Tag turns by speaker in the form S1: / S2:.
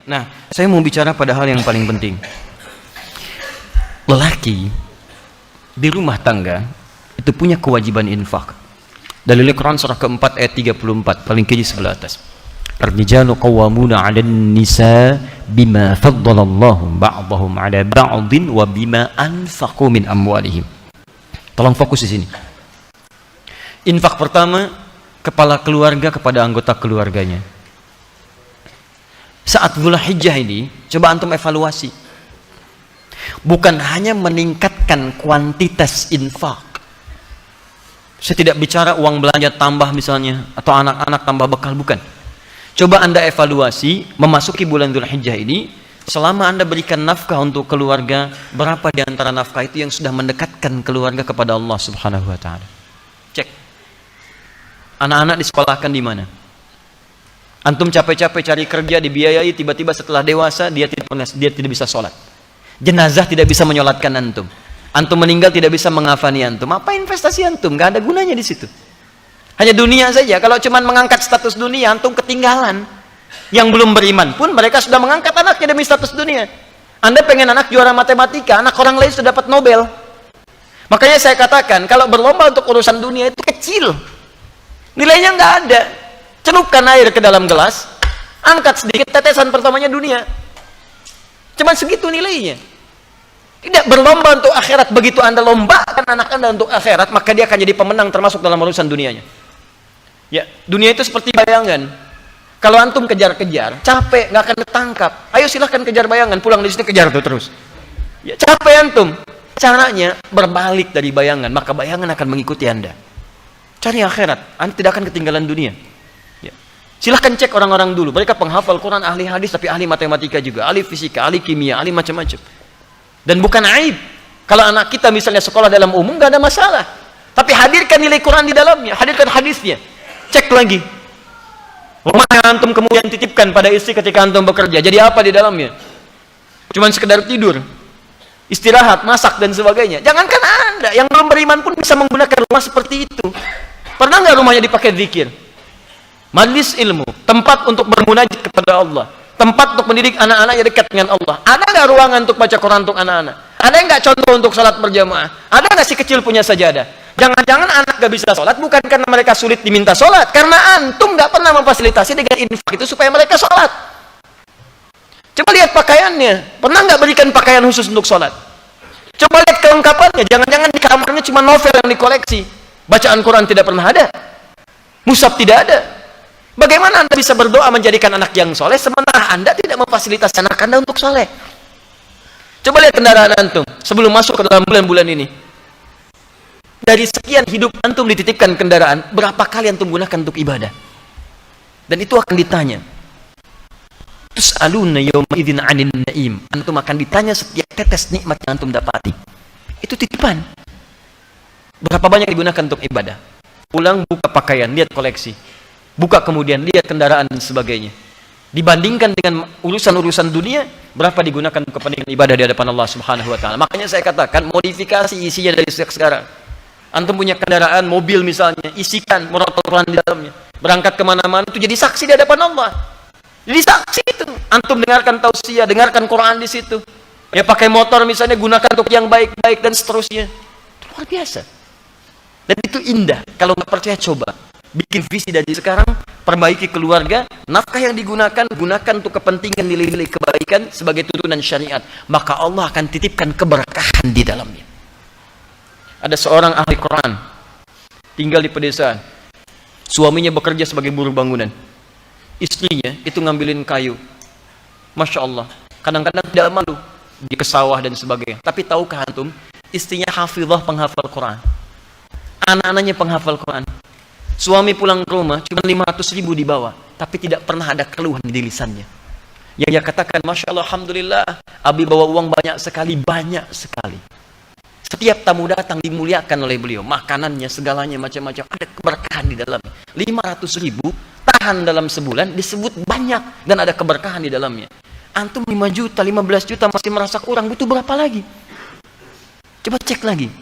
S1: Nah, saya mau bicara pada hal yang paling penting. Lelaki di rumah tangga itu punya kewajiban infak. Dalil Quran surah keempat ayat 34, paling kiri sebelah atas. Ar-rijalu qawwamuna 'alan nisa bima faddalallahu ba'dahum 'ala ba'din wa bima anfaqu min amwalihim. Tolong fokus di sini. Infak pertama, kepala keluarga kepada anggota keluarganya. Saat Dzulhijjah ini, coba antum evaluasi. Bukan hanya meningkatkan kuantitas infak. Saya tidak bicara uang belanja tambah misalnya, atau anak-anak tambah bekal, bukan. Coba Anda evaluasi, memasuki bulan Dzulhijjah ini, selama Anda berikan nafkah untuk keluarga, berapa di antara nafkah itu yang sudah mendekatkan keluarga kepada Allah Subhanahu wa Ta'ala? Cek. Anak-anak disekolahkan di mana? Antum capek-capek cari kerja, dibiayai, tiba-tiba setelah dewasa dia tidak bisa sholat. Jenazah tidak bisa menyolatkan antum. Antum meninggal tidak bisa mengafani antum. Apa investasi antum? Gak ada gunanya di situ. Hanya dunia saja. Kalau cuma mengangkat status dunia, antum ketinggalan. Yang belum beriman pun mereka sudah mengangkat anaknya demi status dunia. Anda pengen anak juara matematika, anak orang lain sudah dapat Nobel. Makanya saya katakan, kalau berlomba untuk urusan dunia itu kecil. Nilainya nggak ada. Celupkan air ke dalam gelas, angkat sedikit, tetesan pertamanya dunia. Cuman segitu nilainya. Tidak berlomba untuk akhirat. Begitu Anda lombakan anak Anda untuk akhirat, maka dia akan jadi pemenang termasuk dalam urusan dunianya. Ya, dunia itu seperti bayangan. Kalau antum kejar-kejar, capek, nggak akan ketangkap. Ayo silahkan kejar bayangan, pulang di sini kejar tuh terus. Ya, capek antum. Caranya berbalik dari bayangan, maka bayangan akan mengikuti Anda. Cari akhirat, Anda tidak akan ketinggalan dunia. Ya. Silahkan cek orang-orang dulu, mereka penghafal Quran, ahli hadis, tapi ahli matematika juga, ahli fisika, ahli kimia, ahli macam-macam. Dan bukan aib. Kalau anak kita misalnya sekolah dalam umum, nggak ada masalah. Tapi hadirkan nilai Quran di dalamnya, hadirkan hadisnya. Cek lagi. Rumah yang antum kemudian titipkan pada istri ketika antum bekerja, jadi apa di dalamnya? Cuman sekedar tidur, istirahat, masak, dan sebagainya. Jangankan Anda, yang belum beriman pun bisa menggunakan rumah seperti itu. Pernah nggak rumahnya dipakai zikir? Majlis ilmu, tempat untuk bermunajat kepada Allah, tempat untuk mendidik anak-anaknya dekat dengan Allah. Ada nggak ruangan untuk baca Quran untuk anak-anak? Ada nggak contoh untuk salat berjamaah? Ada nggak si kecil punya sajadah? Jangan-jangan anak nggak bisa salat bukan karena mereka sulit diminta salat, karena antum nggak pernah memfasilitasi dengan infak itu supaya mereka salat. Coba lihat pakaiannya, pernah nggak berikan pakaian khusus untuk salat? Coba lihat kelengkapannya, jangan-jangan di kamarnya cuma novel yang dikoleksi, bacaan Quran tidak pernah ada, mushaf tidak ada. Bagaimana Anda bisa berdoa menjadikan anak yang soleh sementara Anda tidak memfasilitasi anak Anda untuk soleh? Coba lihat kendaraan antum sebelum masuk ke dalam bulan-bulan ini. Dari sekian hidup antum dititipkan kendaraan, berapa kali antum gunakan untuk ibadah? Dan itu akan ditanya. Tus'aluna yawma idzin 'anil na'im. Antum akan ditanya setiap tetes nikmat yang antum dapati. Itu titipan. Berapa banyak digunakan untuk ibadah? Pulang buka pakaian, lihat koleksi. Buka kemudian lihat kendaraan dan sebagainya. Dibandingkan dengan urusan-urusan dunia, berapa digunakan untuk kepentingan ibadah di hadapan Allah Subhanahu wa Ta'ala. Makanya saya katakan modifikasi isinya dari sejak sekarang. Antum punya kendaraan, mobil misalnya, isikan murotal Quran di dalamnya. Berangkat kemana-mana itu jadi saksi di hadapan Allah. Jadi saksi itu. Antum dengarkan tausiah, dengarkan Quran di situ. Ya pakai motor misalnya, gunakan untuk yang baik-baik dan seterusnya. Itu luar biasa. Dan itu indah. Kalau nggak percaya coba. Bikin visi dari sekarang, perbaiki keluarga, nafkah yang digunakan, gunakan untuk kepentingan nilai-nilai kebaikan sebagai tuntunan syariat. Maka Allah akan titipkan keberkahan di dalamnya. Ada seorang ahli Quran, tinggal di pedesaan. Suaminya bekerja sebagai buruh bangunan. Istrinya itu ngambilin kayu. Masya Allah. Kadang-kadang tidak malu. Di kesawah dan sebagainya. Tapi tahukah antum, istrinya hafizah penghafal Quran. Anak-anaknya penghafal Quran. Suami pulang ke rumah cuma 500.000 dibawa, tapi tidak pernah ada keluhan di lisannya. Yang dia katakan, Masya Allah, Alhamdulillah, Abi bawa uang banyak sekali, banyak sekali. Setiap tamu datang dimuliakan oleh beliau, makanannya, segalanya, macam-macam, ada keberkahan di dalamnya. 500.000 tahan dalam sebulan, disebut banyak, dan ada keberkahan di dalamnya. Antum 5 juta, 15 juta masih merasa kurang, butuh berapa lagi? Coba cek lagi.